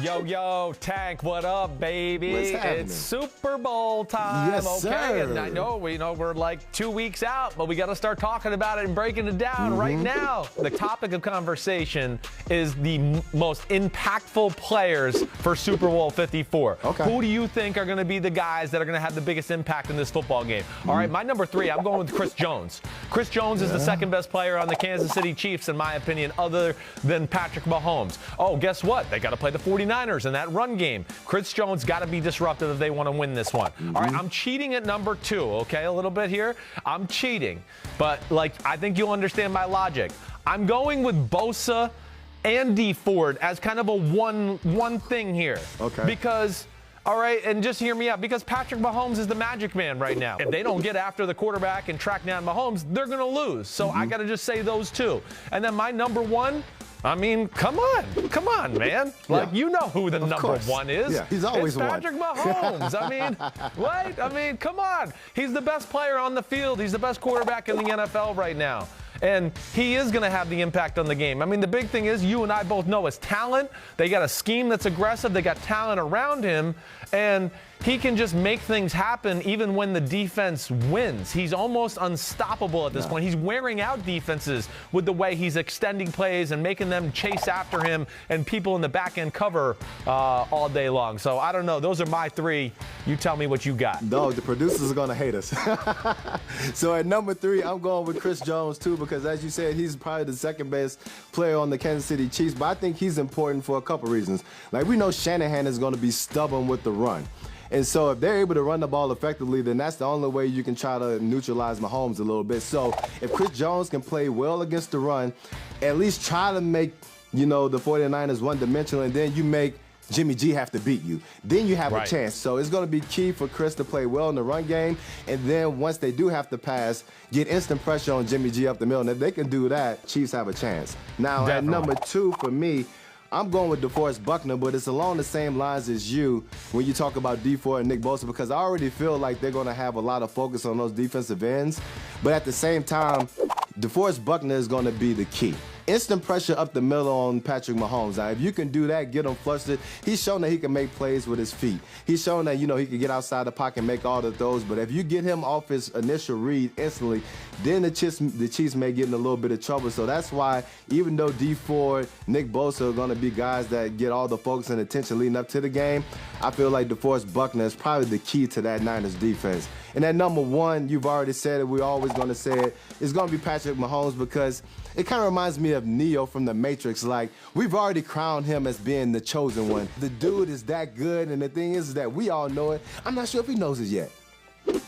Yo, yo, Tank, what up, baby? What's happening? It's Super Bowl time, yes, okay? Sir. And I know we're like 2 weeks out, but we got to start talking about it and breaking it down right now. The topic of conversation is the most impactful players for Super Bowl 54. Okay. Who do you think are going to be the guys that are going to have the biggest impact in this football game? All right, my number 3, I'm going with Chris Jones. Chris Jones is the second best player on the Kansas City Chiefs, in my opinion, other than Patrick Mahomes. Oh, guess what? They got to play the 49ers in that run game. Chris Jones got to be disruptive if they want to win this one. All right, I'm cheating at number 2, okay, a little bit here. I'm cheating, but I think you'll understand my logic. I'm going with BOSA and DEFOREST as kind of a one thing here. Okay. Because, all right, and just hear me out, because Patrick Mahomes is the magic man right now. If they don't get after the quarterback and track down Mahomes, they're going to lose. So I got to just say those two. And then my number 1, I mean, come on, man. You know who the number 1 is. Yeah, he's always it's Patrick Mahomes. I mean, right? I mean, come on. He's the best player on the field. He's the best quarterback in the NFL right now. And he is going to have the impact on the game. I mean, the big thing is, you and I both know, is talent. They got a scheme that's aggressive. They got talent around him. And he can just make things happen even when the defense wins. He's almost unstoppable at this point. He's wearing out defenses with the way he's extending plays and making them chase after him and people in the back end cover all day long. So I don't know. Those are my 3. You tell me what you got. Dog, the producers are going to hate us. So at number 3, I'm going with Chris Jones, too, because as you said, he's probably the second best player on the Kansas City Chiefs. But I think he's important for a couple reasons. Like, we know Shanahan is going to be stubborn with the run. And so if they're able to run the ball effectively, then that's the only way you can try to neutralize Mahomes a little bit. So if Chris Jones can play well against the run, at least try to make, the 49ers one-dimensional, and then you make Jimmy G have to beat you. Then you have a chance. So it's going to be key for Chris to play well in the run game. And then once they do have to pass, get instant pressure on Jimmy G up the middle. And if they can do that, Chiefs have a chance. Now, at number 2 for me, I'm going with DeForest Buckner, but it's along the same lines as you when you talk about DeForest and Nick Bosa, because I already feel like they're going to have a lot of focus on those defensive ends. But at the same time, DeForest Buckner is going to be the key. Instant pressure up the middle on Patrick Mahomes. Now, if you can do that, get him flustered. He's shown that he can make plays with his feet. He's shown that, he can get outside the pocket and make all the throws. But if you get him off his initial read instantly, then the Chiefs may get in a little bit of trouble. So that's why, even though DeForest, Nick Bosa are going to be guys that get all the focus and attention leading up to the game, I feel like DeForest Buckner is probably the key to that Niners defense. And at number 1, you've already said it, we're always going to say it, it's going to be Patrick Mahomes, because it kind of reminds me of Neo from The Matrix. Like, we've already crowned him as being the chosen one. The dude is that good, and the thing is that we all know it. I'm not sure if he knows it yet.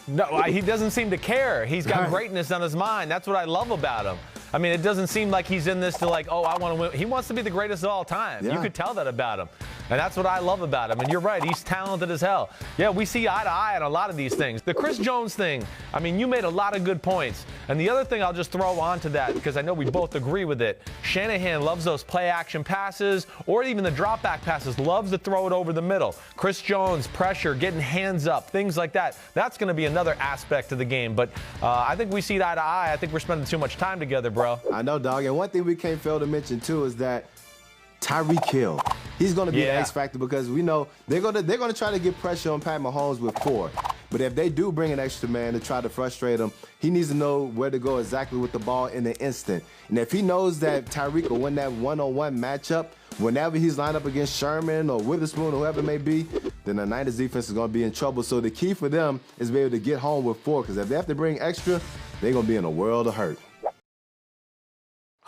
No, he doesn't seem to care. He's got greatness on his mind. That's what I love about him. I mean, it doesn't seem like he's in this to I want to win. He wants to be the greatest of all time. You could tell that about him. And that's what I love about him. And you're right, he's talented as hell. Yeah, we see eye to eye on a lot of these things. The Chris Jones thing, I mean, you made a lot of good points. And the other thing I'll just throw onto that, because I know we both agree with it, Shanahan loves those play-action passes, or even the drop-back passes, loves to throw it over the middle. Chris Jones, pressure, getting hands up, things like that. That's going to be another aspect of the game. But I think we see eye to eye. I think we're spending too much time together, bro. I know, dog. And one thing we can't fail to mention, too, is that Tyreek Hill. He's going to be an X factor, because we know they're going to try to get pressure on Pat Mahomes with 4. But if they do bring an extra man to try to frustrate him, he needs to know where to go exactly with the ball in an instant. And if he knows that Tyreek will win that one-on-one matchup, whenever he's lined up against Sherman or Witherspoon or whoever it may be, then the Niners defense is going to be in trouble. So the key for them is to be able to get home with 4, because if they have to bring extra, they're going to be in a world of hurt.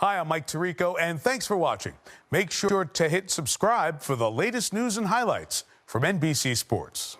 Hi, I'm Mike Tirico, and thanks for watching. Make sure to hit subscribe for the latest news and highlights from NBC Sports.